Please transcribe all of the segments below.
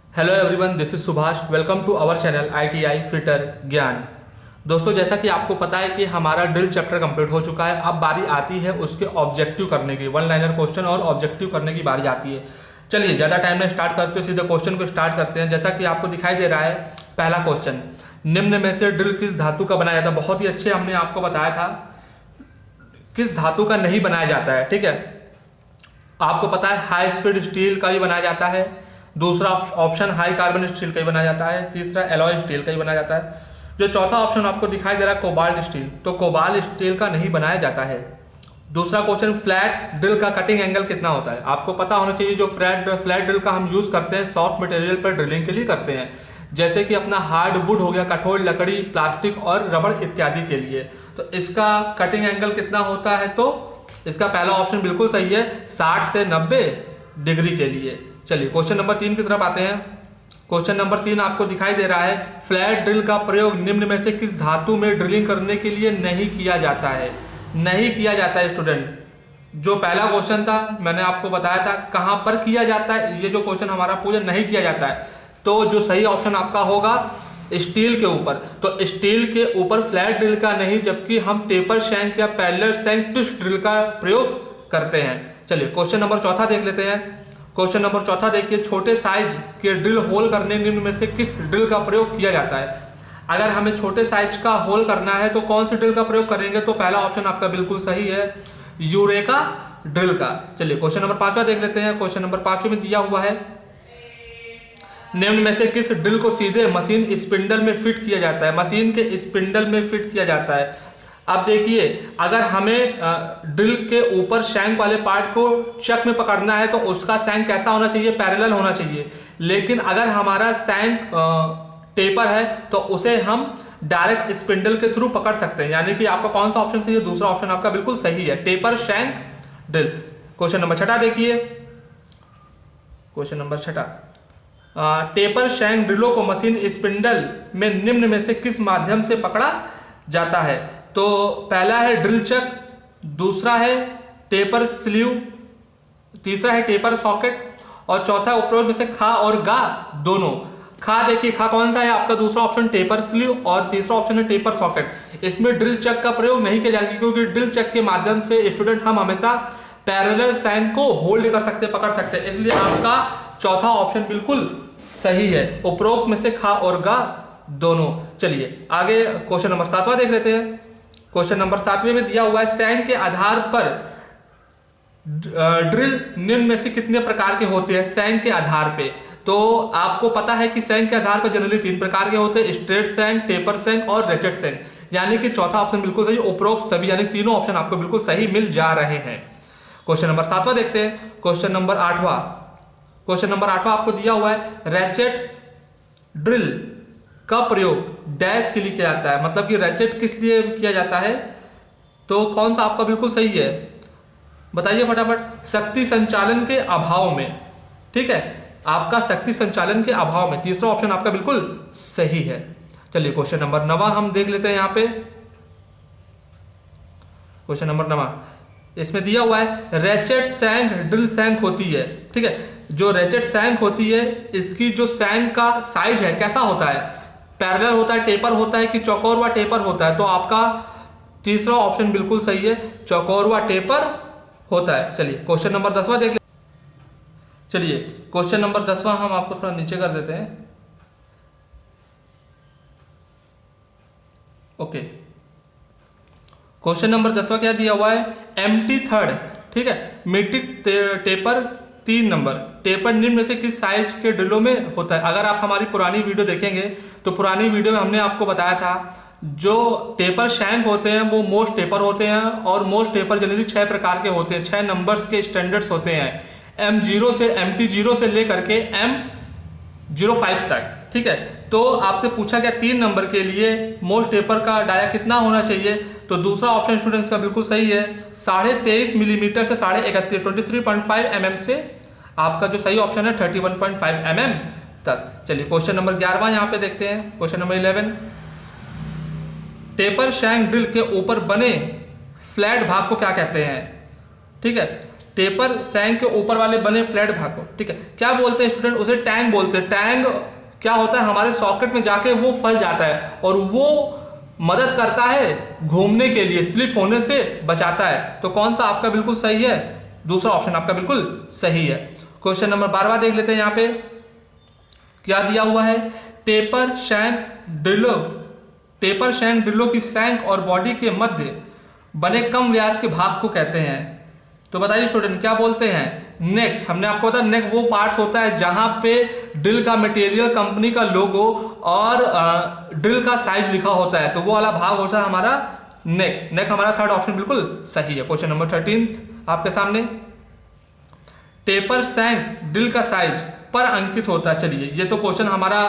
Hello everyone, this is Subhash. Welcome to our channel ITI fitter Gyan. दोस्तों, जैसा कि आपको पता है कि हमारा ड्रिल चैप्टर कंप्लीट हो चुका है। अब बारी आती है उसके ऑब्जेक्टिव करने की, वन लाइनर क्वेश्चन और ऑब्जेक्टिव करने की बारी आती है। चलिए ज़्यादा टाइम में स्टार्ट करते हैं, सीधे क्वेश्चन को स्टार्ट करते हैं। जैसा कि आपको दिखाई दे रहा है पहला क्वेश्चन, निम्न में से ड्रिल किस धातु का बनाया जाता है। बहुत ही अच्छे हमने आपको बताया था किस धातु का नहीं बनाया जाता है। ठीक है, आपको पता है हाई स्पीड स्टील का भी बनाया जाता है, दूसरा ऑप्शन हाई कार्बन स्टील का ही बनाया जाता है, तीसरा एलॉय स्टील का ही बनाया जाता है। जो चौथा ऑप्शन आपको दिखाई दे रहा है कोबाल्ट स्टील, तो कोबाल्ट स्टील का नहीं बनाया जाता है। दूसरा क्वेश्चन, फ्लैट ड्रिल का कटिंग एंगल कितना होता है। आपको पता होना चाहिए जो फ्लैट ड्रिल का हम यूज करते हैं सॉफ्ट मटेरियल पर ड्रिलिंग के लिए करते हैं, जैसे कि अपना हार्ड वुड हो गया, कठोर लकड़ी, प्लास्टिक और रबड़ इत्यादि के लिए। तो इसका कटिंग एंगल कितना होता है, तो इसका पहला ऑप्शन बिल्कुल सही है, 60 से 90 डिग्री के लिए। चलिए क्वेश्चन नंबर 3 की तरफ आते हैं। क्वेश्चन नंबर 3 आपको दिखाई दे रहा है, फ्लैट ड्रिल का प्रयोग निम्न में से किस धातु में ड्रिलिंग करने के लिए नहीं किया जाता है। नहीं किया जाता है स्टूडेंट। जो पहला क्वेश्चन था मैंने आपको बताया था कहां पर किया जाता है, ये जो क्वेश्चन हमारा पूरा नहीं किया जाता है, तो जो सही ऑप्शन आपका होगा स्टील के ऊपर। तो स्टील के ऊपर फ्लैट ड्रिल का नहीं, जबकि हम टेपर शैंक या पैरेलल शैंक ट्विस्ट ड्रिल का प्रयोग करते हैं। चलिए क्वेश्चन नंबर 4 देख लेते हैं। क्वेश्चन नंबर 4 देखिए, छोटे साइज के ड्रिल होल करने निम्न में से किस ड्रिल का प्रयोग किया जाता है। अगर हमें छोटे साइज का होल करना है तो कौन सी ड्रिल का प्रयोग करेंगे, तो पहला ऑप्शन आपका बिल्कुल सही है, यूरेका ड्रिल का। चलिए क्वेश्चन नंबर 5 देख लेते हैं। क्वेश्चन नंबर 5 में दिया हुआ है, निम्न में से किस ड्रिल को सीधे मशीन स्पिंडल में फिट किया जाता है। मशीन के स्पिंडल में फिट किया जाता है। अब देखिए, अगर हमें ड्रिल के ऊपर शैंक वाले पार्ट को चक में पकड़ना है तो उसका शैंक कैसा होना चाहिए, पैरेलल होना चाहिए। लेकिन अगर हमारा शैंक टेपर है तो उसे हम डायरेक्ट स्पिंडल के थ्रू पकड़ सकते हैं। यानी कि आपका कौन सा ऑप्शन सही है, दूसरा ऑप्शन आपका बिल्कुल सही है, taper shank drill. Question number 6 देखिए। क्वेश्चन नंबर 6, टेपर शैंक ड्रिलों को मशीन स्पिंडल में निम्न में से किस माध्यम से पकड़ा जाता है। तो पहला है ड्रिल चक, दूसरा है टेपर स्लीव, तीसरा है टेपर सॉकेट और चौथा उपरोक्त में से खा और गा दोनों। खा देखिए, खा कौन सा है आपका, दूसरा ऑप्शन टेपर स्लीव और तीसरा ऑप्शन है टेपर सॉकेट। इसमें ड्रिल चक का प्रयोग नहीं किया जाएगा, क्योंकि ड्रिल चक के माध्यम से स्टूडेंट हम हमेशा पैरेलल शैंक को होल्ड कर सकते, पकड़ सकते हैं। इसलिए आपका चौथा ऑप्शन बिल्कुल सही है, उपरोक्त में से खा और गा दोनों। चलिए आगे क्वेश्चन नंबर 7 देख लेते हैं। क्वेश्चन नंबर 7 में दिया हुआ है, शैंक के आधार पर ड्रिल निम्न में से कितने प्रकार के होते हैं। शैंक के आधार पे, तो आपको पता है कि शैंक के आधार पर जनरली 3 प्रकार के होते हैं, स्ट्रेट शैंक, टेपर शैंक और रेचेट शैंक। यानी कि चौथा ऑप्शन बिल्कुल सही, उपरोक्त सभी यानी तीनों ऑप्शन आपको बिल्कुल सही मिल जा रहे हैं। क्वेश्चन नंबर 7 देखते हैं। क्वेश्चन नंबर 8, क्वेश्चन नंबर 8 आपको दिया हुआ है, रेचेट ड्रिल का प्रयोग डैश के लिए किया जाता है। मतलब कि रेचेट किस लिए किया जाता है, तो कौन सा आपका बिल्कुल सही है, बताइए फटाफट। शक्ति संचालन के अभाव में, ठीक है, आपका शक्ति संचालन के अभाव में, तीसरा ऑप्शन आपका बिल्कुल सही है। चलिए क्वेश्चन नंबर 9 हम देख लेते हैं। यहां पे क्वेश्चन नंबर 9, इसमें दिया हुआ है, रेचेट शैंक ड्रिल शैंक होती है। ठीक है, जो रेचेट शैंक होती है, इसकी जो शैंक का साइज है कैसा होता है, पैरेलल होता है, टेपर होता है कि चौकोर व टेपर होता है। तो आपका तीसरा ऑप्शन बिल्कुल सही है, चौकोर व टेपर होता है। चलिए क्वेश्चन नंबर 10 देख ले। चलिए क्वेश्चन नंबर 10 हम आपको थोड़ा नीचे कर देते हैं। ओके, क्वेश्चन नंबर 10 क्या दिया हुआ है, एम्प्टी थर्ड, ठीक है, मीट्रिक टेपर 3 नंबर टेपर निम्न में से किस साइज के ड्रिलों में होता है। अगर आप हमारी पुरानी वीडियो देखेंगे तो पुरानी वीडियो में हमने आपको बताया था जो टेपर शैंक होते हैं वो मोस्ट टेपर होते हैं, और मोस्ट टेपर जनरली 6 प्रकार के होते हैं, 6 नंबर्स के स्टैंडर्ड्स होते हैं, M0 से MT0 से लेकर के M05 तक। ठीक है, तो आपसे पूछा गया 3 नंबर के लिए मोस्ट टेपर का डाया कितना होना चाहिए, तो दूसरा ऑप्शन स्टूडेंट्स का बिल्कुल सही है, 23.5 मिलीमीटर से 31.5 23.5 mm से आपका जो सही ऑप्शन है 31.5 mm तक। चलिए क्वेश्चन नंबर 11 यहां पे देखते हैं। Question number 11, taper shank drill के ऊपर बने फ्लैट भाग को क्या कहते हैं। ठीक है, टेपर शैंक के ऊपर वाले बने फ्लैट भाग को, ठीक है, क्या बोलते हैं स्टूडेंट, उसे टैंग बोलते हैं। टैंग क्या होता है, हमारे सॉकेट में जाके वो फंस जाता है और वो मदद करता है घूमने के लिए, स्लिप होने से बचाता है। तो कौन सा आपका बिल्कुल सही है, दूसरा ऑप्शन आपका बिल्कुल सही है। क्वेश्चन नंबर 12 देख लेते हैं। यहाँ पे क्या दिया हुआ है, टेपर शैंक ड्रिलो, टेपर शैंक ड्रिलो की शैंक और बॉडी के मध्य बने कम व्यास के भाग को कहते हैं। तो बताइए स्टूडेंट क्या बोलते हैं, नेक। हमने आपको बताया नेक वो पार्ट होता है जहां पे ड्रिल का मटेरियल, कंपनी का लोगो और ड्रिल का साइज लिखा होता है, तो वो वाला भाग होता है हमारा नेक। नेक हमारा थर्ड ऑप्शन बिल्कुल सही है। क्वेश्चन नंबर 13 आपके सामने, टेपर शैंक ड्रिल का साइज पर अंकित होता है। चलिए ये तो क्वेश्चन हमारा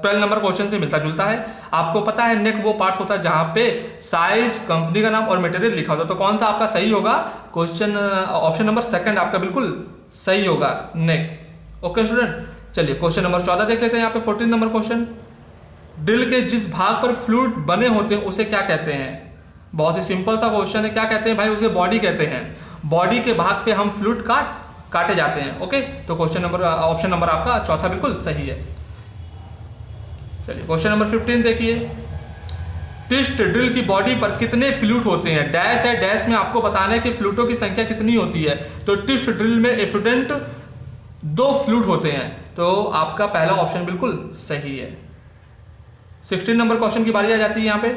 12 नंबर क्वेश्चन से मिलता जुलता है। आपको पता है नेक वो पार्ट्स होता है जहां पे साइज, कंपनी का नाम और मटेरियल लिखा होता है। तो कौन सा आपका सही होगा, क्वेश्चन ऑप्शन नंबर सेकंड आपका बिल्कुल सही होगा, नेक। ओके स्टूडेंट, चलिए क्वेश्चन नंबर 14 देख लेते हैं। यहाँ पे 14 नंबर क्वेश्चन, ड्रिल के जिस भाग पर फ्लूइड बने होते हैं उसे क्या कहते हैं। बहुत ही सिंपल सा क्वेश्चन है, क्या कहते हैं भाई, उसे बॉडी कहते हैं। बॉडी के भाग पे हम फ्लूइड काटे जाते हैं। ओके, तो क्वेश्चन नंबर ऑप्शन नंबर आपका चौथा बिल्कुल सही है। चलिए क्वेश्चन नंबर 15 देखिए, ट्विस्ट ड्रिल की बॉडी पर कितने फ्लूइड होते हैं। डैश है, डैश में आपको बताना है कि फ्लूइडों की संख्या कितनी होती है। तो ट्विस्ट ड्रिल में स्टूडेंट 2 फ्लूइड होते हैं, तो आपका पहला ऑप्शन बिल्कुल सही है। 16 नंबर क्वेश्चन की बारी आ जाती है। यहाँ पे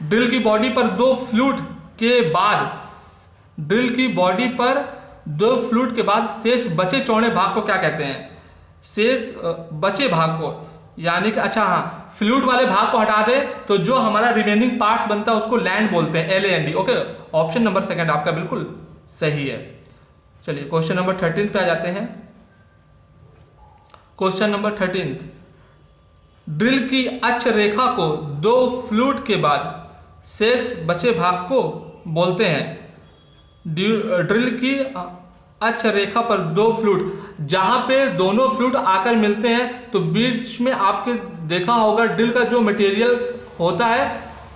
ड्रिल की बॉडी पर 2 फ्लूइड के बाद, ड्रिल की बॉडी पर 2 फ्लूइड के बाद शेष बचे चौड़े भाग को क्या कहते हैं। शेष बचे भाग को यानी कि, अच्छा हाँ, फ्लूइड वाले भाग को हटा दे तो जो हमारा रिमेनिंग पार्ट्स बनता है उसको लैंड बोलते हैं, LAND। Okay, option number second आपका बिल्कुल सही है। चलिए क्वेश्चन नंबर 13 पे आ जाते हैं। क्वेश्चन नंबर 13, ड्रिल की अक्ष रेखा को 2 फ्लूइड के बाद शेष बचे भाग को बोलते हैं। ड्रिल की अक्ष रेखा पर 2 फ्लूइड, जहां पे दोनों फ्लूइड आकर मिलते हैं तो बीच में आपके देखा होगा ड्रिल का जो मटेरियल होता है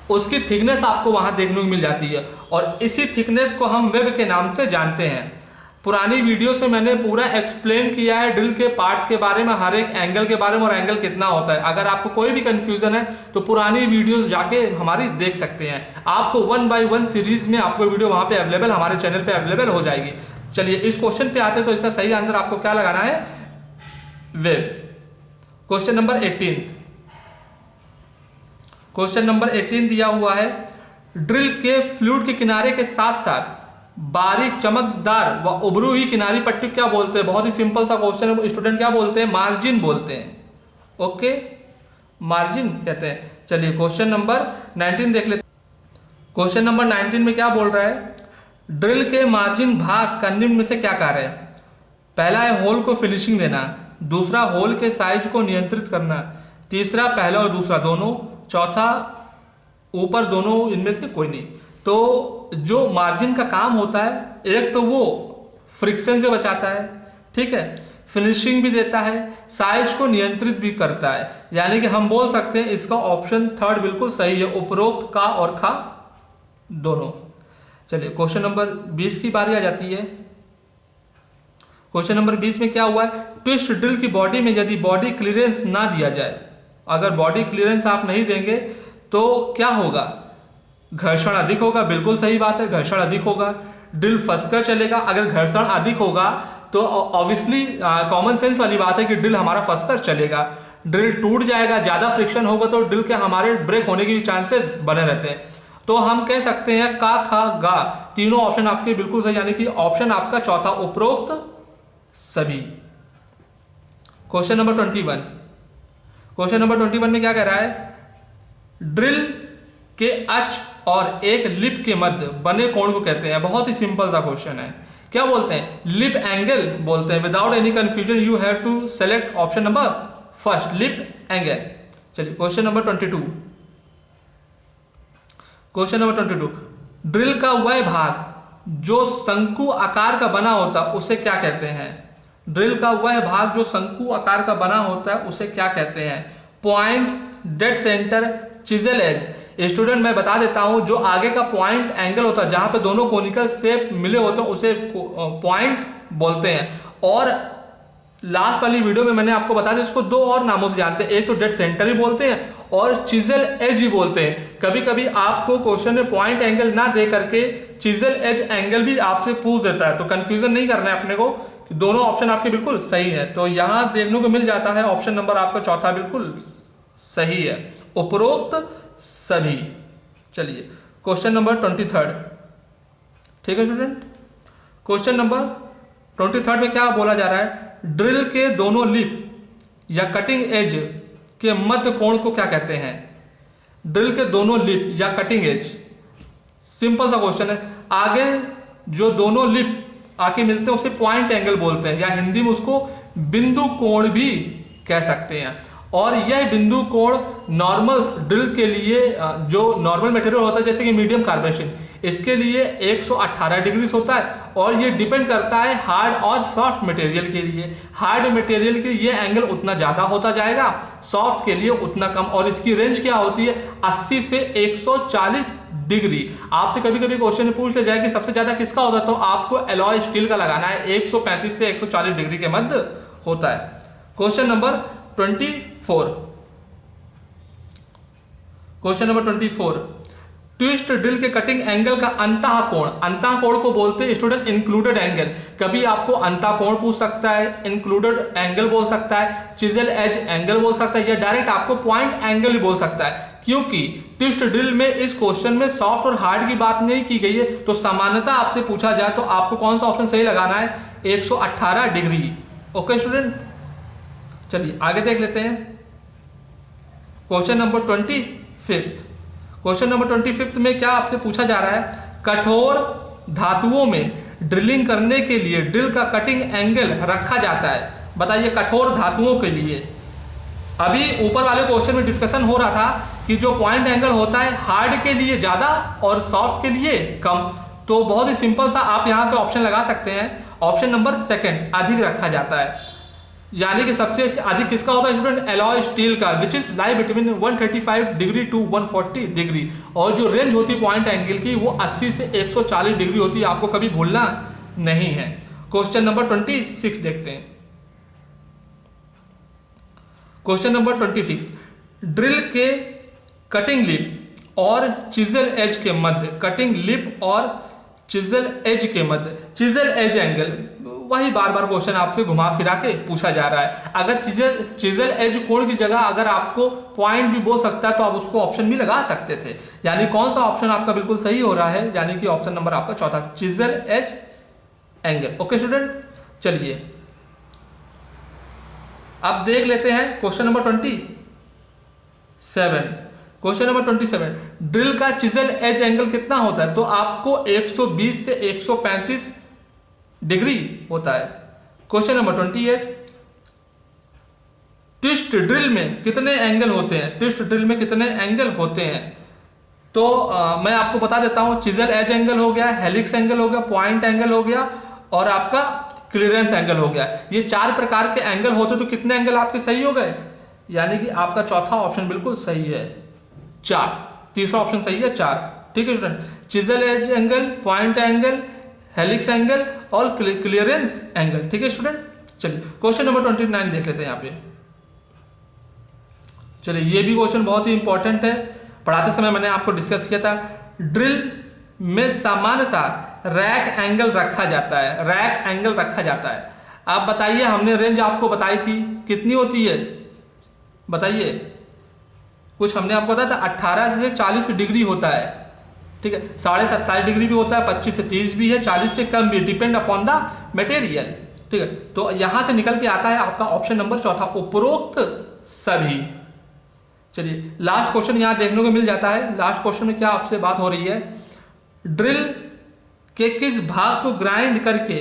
उसकी थिकनेस आपको वहां देखने को मिल जाती है, और इसी थिकनेस को हम वेब के नाम से जानते हैं। पुरानी वीडियो से मैंने पूरा एक्सप्लेन किया है ड्रिल के पार्ट्स के बारे में, हर एक एंगल के बारे में और एंगल कितना होता है। अगर आपको कोई भी कंफ्यूजन है तो पुरानी वीडियोस जाके हमारी देख सकते हैं। आपको 1 by 1 सीरीज में आपको वीडियो वहां पे अवेलेबल, हमारे चैनल पे अवेलेबल हो जाएगी। चलिए इस क्वेश्चन पे आते हैं, तो इसका सही आंसर आपको क्या लगाना है, web. Question number 18, question number 18 दिया हुआ है, ड्रिल के फ्लूइड के किनारे के साथ साथ बारीक चमकदार व उभरी हुई किनारी पट्टी क्या बोलते हैं। बहुत ही सिंपल सा क्वेश्चन है, स्टूडेंट क्या बोलते हैं, मार्जिन बोलते हैं। ओके, मार्जिन कहते हैं। चलिए क्वेश्चन नंबर 19 देख लेते हैं। क्वेश्चन नंबर 19 में क्या बोल रहा है, ड्रिल के मार्जिन भाग का निम्न में से क्या कार्य है। पहला है होल को फिनिशिंग देना, दूसरा होल के साइज को नियंत्रित करना, तीसरा पहला और दूसरा दोनों, चौथा ऊपर दोनों, इनमें से कोई नहीं। तो जो मार्जिन का काम होता है, एक तो वो फ्रिक्शन से बचाता है, ठीक है, फिनिशिंग भी देता है, साइज को नियंत्रित भी करता है। यानी कि हम बोल सकते हैं इसका ऑप्शन थर्ड बिल्कुल सही है, उपरोक्त का और खा दोनों। चलिए क्वेश्चन नंबर 20 की बारी आ जाती है। क्वेश्चन नंबर 20 में क्या हुआ है, ट्विस्ट ड्रिल की बॉडी में यदि बॉडी क्लियरेंस ना दिया जाए, अगर बॉडी क्लियरेंस आप नहीं देंगे तो क्या होगा, घर्षण अधिक होगा। बिल्कुल सही बात है, घर्षण अधिक होगा, ड्रिल फंसकर चलेगा। अगर घर्षण अधिक होगा तो ऑब्वियसली कॉमन सेंस वाली बात है कि ड्रिल हमारा फंसकर चलेगा। ड्रिल टूट जाएगा, ज्यादा फ्रिक्शन होगा तो ड्रिल के हमारे ब्रेक होने के भी चांसेस बने रहते हैं। तो हम कह सकते हैं का, खा, गा, तीनों ऑप्शन आपके बिल्कुल सही, यानी कि ऑप्शन आपका चौथा, उपरोक्त सभी। क्वेश्चन नंबर 21, क्वेश्चन नंबर 21 में क्या कह रहा है, ड्रिल के अक्ष और एक लिप के मध्य बने कोण को कहते हैं। बहुत ही सिंपल सा क्वेश्चन है, क्या बोलते हैं, लिप एंगल बोलते हैं। Without any confusion you have to select option number first, lip angle. चलिए question number 22, question number 22, drill का वह भाग जो शंकु आकार का बना होता है उसे क्या कहते हैं। ड्रिल का वह भाग जो शंकु आकार का बना होता है उसे क्या कहते हैं। Point, dead centre, chisel edge, student मैं बता देता हूं, जो आगे का पॉइंट एंगल होता है, जहां पे दोनों कोनिकल शेप मिले होते हैं, उसे पॉइंट बोलते हैं। और लास्ट वाली वीडियो में मैंने आपको बता दिया, इसको दो और नामों से जानते हैं, एक तो डेड सेंटर ही बोलते हैं और चिजल एज भी बोलते हैं। कभी कभी आपको क्वेश्चन में पॉइंट एंगल ना दे करके चिजल एज एंगल भी आपसे पूछ देता है, तो कंफ्यूजन नहीं करना है अपने को, दोनों ऑप्शन आपके बिल्कुल सही है। तो यहां देखने को मिल जाता है ऑप्शन नंबर आपका चौथा बिल्कुल सही है, उपरोक्त सभी। चलिए क्वेश्चन नंबर 23, ठीक है स्टूडेंट। क्वेश्चन नंबर 23 में क्या बोला जा रहा है, ड्रिल के दोनों लिप या कटिंग एज के मध्य कोण को क्या कहते हैं। ड्रिल के दोनों लिप या कटिंग एज, सिंपल सा क्वेश्चन है। आगे जो दोनों लिप आके मिलते हैं उसे पॉइंट एंगल बोलते हैं, या हिंदी में उसको बिंदु कोण भी कह सकते हैं। और यह बिंदु कोण नॉर्मल ड्रिल के लिए, जो नॉर्मल मटेरियल होता है जैसे कि मीडियम कार्बेशन, इसके लिए 118 डिग्री होता है। और ये डिपेंड करता है हार्ड और सॉफ्ट मटेरियल के लिए। हार्ड मटेरियल के लिए एंगल उतना ज्यादा होता जाएगा, सॉफ्ट के लिए उतना कम। और इसकी रेंज क्या होती है, 80 से 140 डिग्री। आपसे कभी कभी क्वेश्चन में पूछ लिया जाए कि सबसे ज्यादा किसका होता है, तो आपको एलॉय स्टील का लगाना है, 135 से 140 डिग्री के मध्य होता है। Question number 24, question number 24, twist drill के कटिंग एंगल का अंतः कोण को बोलते हैं स्टूडेंट इंक्लूडेड एंगल। कभी आपको अंतः कोण पूछ सकता है, इंक्लूडेड एंगल बोल सकता है, चिजल एज एंगल बोल सकता है, या डायरेक्ट आपको पॉइंट एंगल ही बोल सकता है। क्योंकि ट्विस्ट ड्रिल में इस क्वेश्चन में सॉफ्ट और हार्ड की बात नहीं की गई है, तो सामान्यतः आपसे पूछा जाए तो आपको कौन सा ऑप्शन सही लगाना है, 118 डिग्री। ओके स्टूडेंट, चलिए आगे देख लेते हैं। क्वेश्चन नंबर 25, क्वेश्चन नंबर 25 में क्या आपसे पूछा जा रहा है, कठोर धातुओं में ड्रिलिंग करने के लिए ड्रिल का कटिंग एंगल रखा जाता है। बताइए कठोर धातुओं के लिए। अभी ऊपर वाले क्वेश्चन में डिस्कशन हो रहा था कि जो पॉइंट एंगल होता है हार्ड के लिए ज्यादा और सॉफ्ट के लिए कम। तो बहुत ही सिंपल सा आप यहां से ऑप्शन लगा सकते हैं, ऑप्शन नंबर 2 अधिक रखा जाता है। यानी कि सबसे अधिक किसका होता है स्टूडेंट, एलॉय स्टील का, which is lie between 135 degree to 140 degree. और जो रेंज होती है पॉइंट एंगल की वो 80 से 140 डिग्री होती है, आपको कभी भूलना नहीं है। क्वेश्चन नंबर 26 देखते हैं। क्वेश्चन नंबर 26, ड्रिल के कटिंग लिप और चिजल एज के मध्य, कटिंग लिप और चिजल एज के मध्य, चिजल एज एंगल, वही बार बार क्वेश्चन आपसे घुमा फिरा के पूछा जा रहा है। अगर चिजल एज कोण की जगह अगर आपको पॉइंट भी बोल सकता है तो आप उसको ऑप्शन भी लगा सकते थे। यानी कौन सा ऑप्शन आपका बिल्कुल सही हो रहा है, यानी कि ऑप्शन नंबर आपका चौथा, chisel edge angle. Okay student, चलिए अब देख लेते हैं question number 27। Question number 27, drill का चिजल एज एंगल कितना होता है, तो आपको 120 से 135 डिग्री होता है। क्वेश्चन नंबर 28, ट्विस्ट ड्रिल में कितने एंगल होते हैं, ट्विस्ट ड्रिल में कितने एंगल होते हैं। तो मैं आपको बता देता हूं, चिजल एज एंगल हो गया, हेलिक्स एंगल हो गया, पॉइंट एंगल हो गया और आपका क्लियरेंस एंगल हो गया। ये 4 प्रकार के एंगल होते, तो कितने एंगल आपके सही हो गए, यानी कि आपका चौथा ऑप्शन बिल्कुल सही है, 4। तीसरा ऑप्शन सही है 4। ठीक है student, chisel edge angle, point angle, helix angle और क्लियरेंस एंगल। ठीक है स्टूडेंट, चलिए क्वेश्चन नंबर 29 देख लेते हैं यहाँ पे। चलिए ये भी क्वेश्चन बहुत ही इंपॉर्टेंट है, पढ़ाते समय मैंने आपको डिस्कस किया था। ड्रिल में सामान्यतः रैक एंगल रखा जाता है, रैक एंगल रखा जाता है। आप बताइए, हमने रेंज आपको बताई थी कितनी होती है, बताइए कुछ हमने आपको बताया था, 18 से 40 डिग्री होता है। ठीक है, 27.5 डिग्री भी होता है, 25 से 30 भी है, 40 से कम भी, डिपेंड अपॉन द मटेरियल। ठीक है, तो यहां से निकल के आता है आपका ऑप्शन नंबर चौथा, उपरोक्त सभी। चलिए लास्ट क्वेश्चन यहां देखने को मिल जाता है। लास्ट क्वेश्चन में क्या आपसे बात हो रही है, ड्रिल के किस भाग को ग्राइंड करके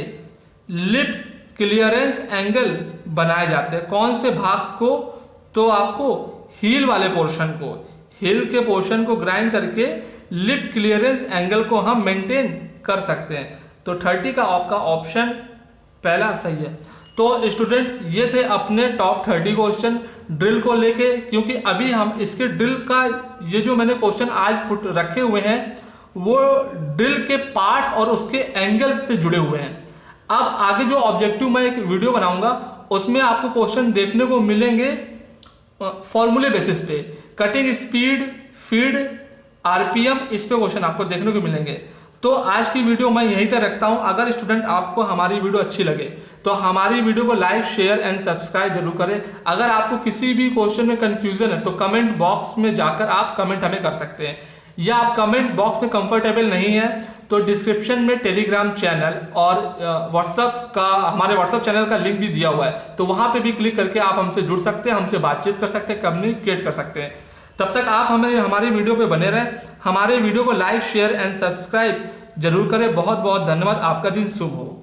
लिप क्लियरेंस एंगल बनाए जाते हैं, कौन से भाग को, तो आपको हील वाले पोर्शन को, हील के पोर्शन को ग्राइंड करके लिप क्लियरेंस एंगल को हम मेंटेन कर सकते हैं। तो 30 का आपका ऑप्शन पहला सही है। तो स्टूडेंट ये थे अपने टॉप 30 क्वेश्चन ड्रिल को लेके, क्योंकि अभी हम इसके ड्रिल का ये जो मैंने क्वेश्चन आज रखे हुए हैं वो ड्रिल के पार्ट्स और उसके एंगल से जुड़े हुए हैं। अब आगे जो ऑब्जेक्टिव मैं एक वीडियो बनाऊंगा उसमें आपको क्वेश्चन देखने को मिलेंगे फॉर्मूले बेसिस पे, कटिंग स्पीड, फीड, आरपीएम, इस पे क्वेश्चन आपको देखने को मिलेंगे। तो आज की वीडियो मैं यहीं तक रखता हूं। अगर स्टूडेंट आपको हमारी वीडियो अच्छी लगे तो हमारी वीडियो को लाइक, शेयर एंड सब्सक्राइब जरूर करें। अगर आपको किसी भी क्वेश्चन में कंफ्यूजन है तो कमेंट बॉक्स में जाकर आप कमेंट हमें कर सकते हैं, या आप कमेंट बॉक्स में कंफर्टेबल नहीं है तो डिस्क्रिप्शन में टेलीग्राम चैनल और व्हाट्सएप का, हमारे व्हाट्सएप चैनल का लिंक भी दिया हुआ है, तो वहां पे भी क्लिक करके आप हमसे जुड़ सकते हैं, हमसे बातचीत कर सकते हैं, कम्युनिकेट कर सकते हैं। तब तक आप हमारी वीडियो पे बने रहें। हमारे वीडियो को लाइक, शेयर एंड सब्सक्राइब जरूर करें। बहुत बहुत धन्यवाद। आपका दिन शुभ हो।